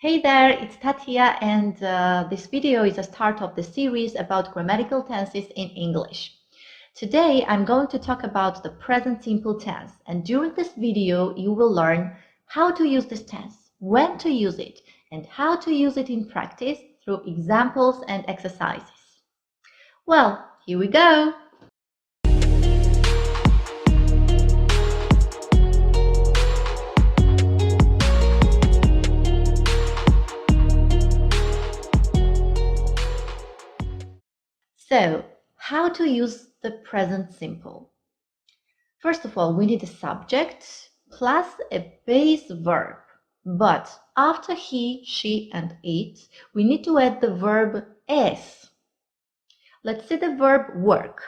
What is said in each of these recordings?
Hey there, it's Tatia, and this video is a start of the series about grammatical tenses in English. Today, I'm going to talk about the present simple tense, and during this video, you will learn how to use this tense, when to use it, and how to use it in practice through examples and exercises. Well, here we go. So, how to use the present simple? First of all, we need a subject plus a base verb. But after he, she, and it, we need to add the verb s. Let's say the verb work.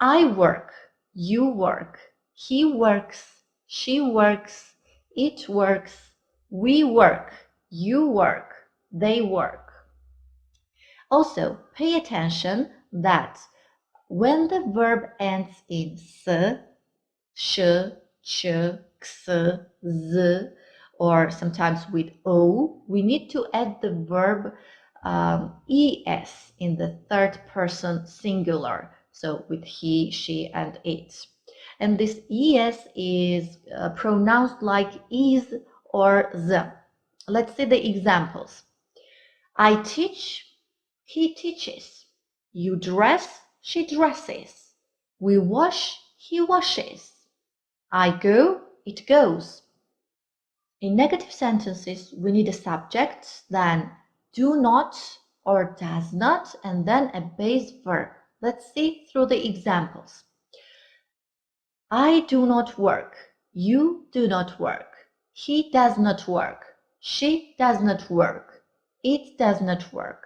I work, you work, he works, she works, it works, we work, you work, they work. Also, pay attention that when the verb ends in s, sh, ch, ks, z, or sometimes with o, we need to add the verb es in the third person singular. So with he, she, and it. And this es is pronounced like is or the. Let's see the examples. I teach, he teaches. You dress, she dresses. We wash, he washes. I go, it goes. In negative sentences, we need a subject, then do not or does not, and then a base verb. Let's see through the examples. I do not work. You do not work. He does not work. She does not work. It does not work.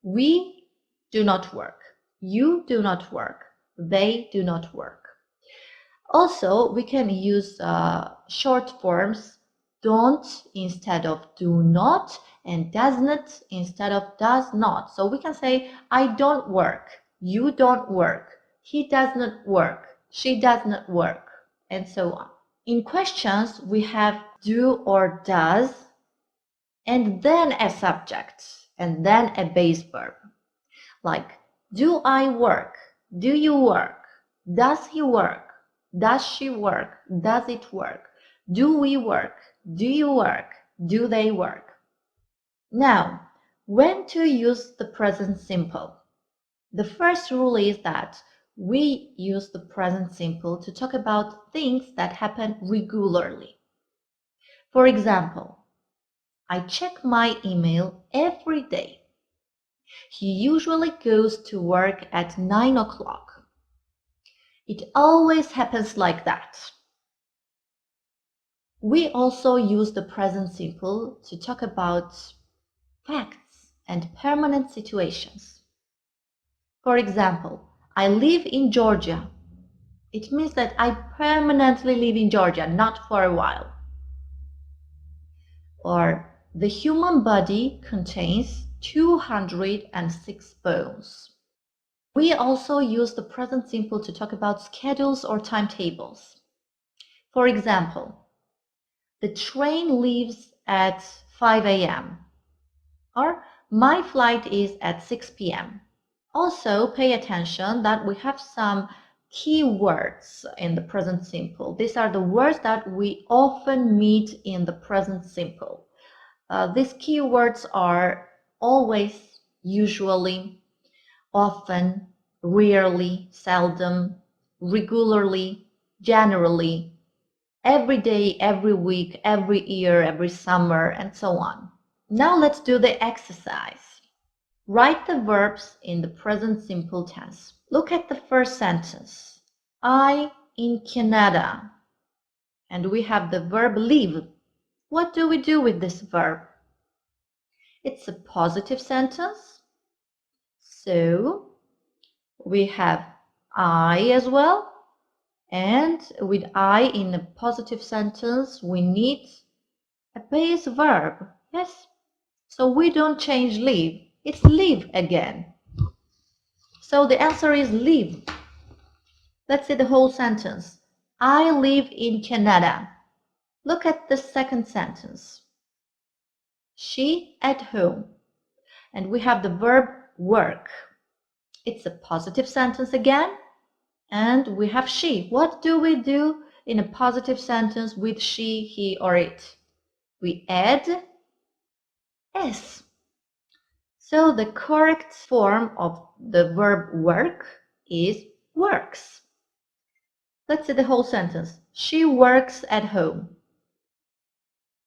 We do not work. You do not work. They do not work. Also, we can use short forms, don't instead of do not, and does not instead of does not. So we can say, I don't work, you don't work, he does not work, she does not work, and so on. In questions, we have do or does, and then a subject, and then a base verb. Like, do I work? Do you work? Does he work? Does she work? Does it work? Do we work? Do you work? Do they work? Now, when to use the present simple? The first rule is that we use the present simple to talk about things that happen regularly. For example, I check my email every day. He usually goes to work at 9 o'clock. It always happens like that. We also use the present simple to talk about facts and permanent situations. For example, I live in Georgia. It means that I permanently live in Georgia, not for a while. Or the human body contains 206 bones. We also use the present simple to talk about schedules or timetables. For example, the train leaves at 5 a.m. or my flight is at 6 p.m. Also, pay attention that we have some key words in the present simple. These are the words that we often meet in the present simple. These key words are always, usually, often, rarely, seldom, regularly, generally, every day, every week, every year, every summer, and so on. Now let's do the exercise. Write the verbs in the present simple tense. Look at the first sentence. I in Canada. And we have the verb live. What do we do with this verb? It's a positive sentence. So we have I as well. And with I in a positive sentence, we need a base verb. Yes? So we don't change live. It's live again. So the answer is live. Let's see the whole sentence. I live in Canada. Look at the second sentence. She at home. And we have the verb work. It's a positive sentence again. And we have she. What do we do in a positive sentence with she, he, or it? We add s. So the correct form of the verb work is works. Let's say the whole sentence. She works at home.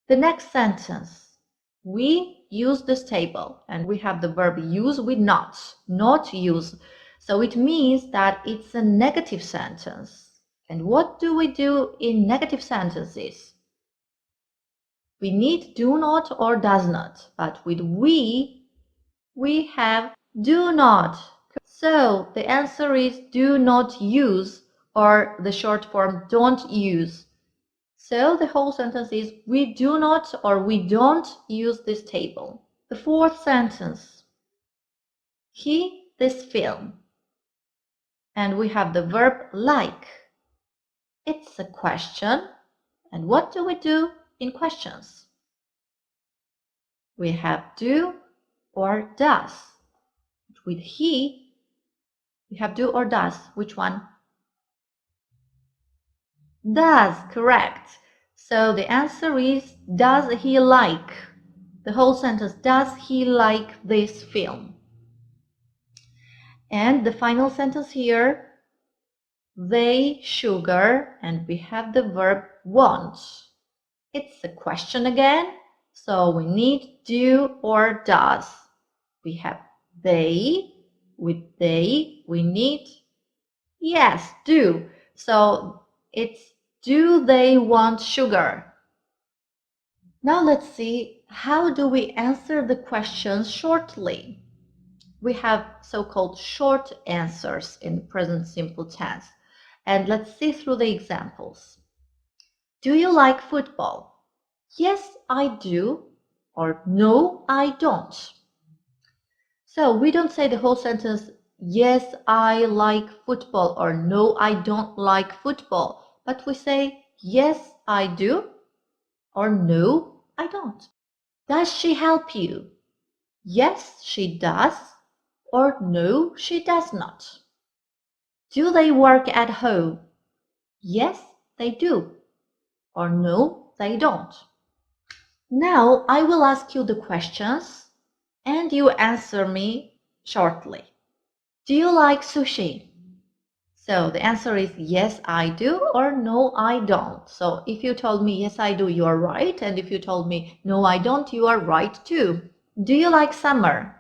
The next sentence. We use this table, and we have the verb use with not use. So it means that it's a negative sentence. And what do we do in negative sentences? We need do not or does not, but with we have do not. So the answer is do not use, or the short form don't use. So the whole sentence is we do not or we don't use this table. The fourth sentence. He this film. And we have the verb like. It's a question. And what do we do in questions? We have do or does. With he, we have do or does. Which one? Does, correct. So the answer is, does he like? The whole sentence, does he like this film? And the final sentence here, they sugar, and we have the verb want. It's a question again, so we need do or does. We have they. With they, we need yes, do. So it's do they want sugar? Now let's see, how do we answer the questions shortly? We have so-called short answers in present simple tense. And let's see through the examples. Do you like football? Yes, I do. Or no, I don't. So we don't say the whole sentence, yes, I like football, or no, I don't like football. But we say, yes, I do, or no, I don't. Does she help you? Yes, she does, or no, she does not. Do they work at home? Yes, they do, or no, they don't. Now I will ask you the questions and you answer me shortly. Do you like sushi? So the answer is yes, I do, or no, I don't. So if you told me yes, I do, you are right. And if you told me no, I don't, you are right too. Do you like summer?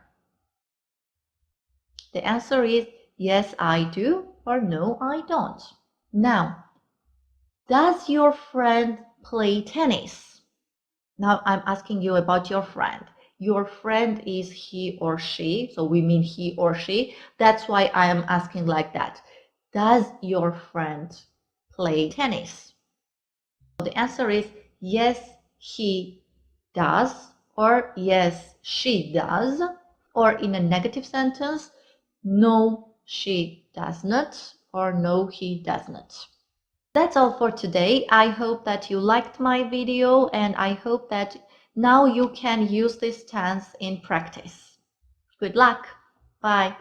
The answer is yes, I do, or no, I don't. Now, does your friend play tennis? Now I'm asking you about your friend. Your friend is he or she, so we mean he or she. That's why I am asking like that. Does your friend play tennis? The answer is yes, he does, or yes, she does, or in a negative sentence, no, she does not, or no, he does not. That's all for today. I hope that you liked my video, and I hope that now you can use this tense in practice. Good luck. Bye.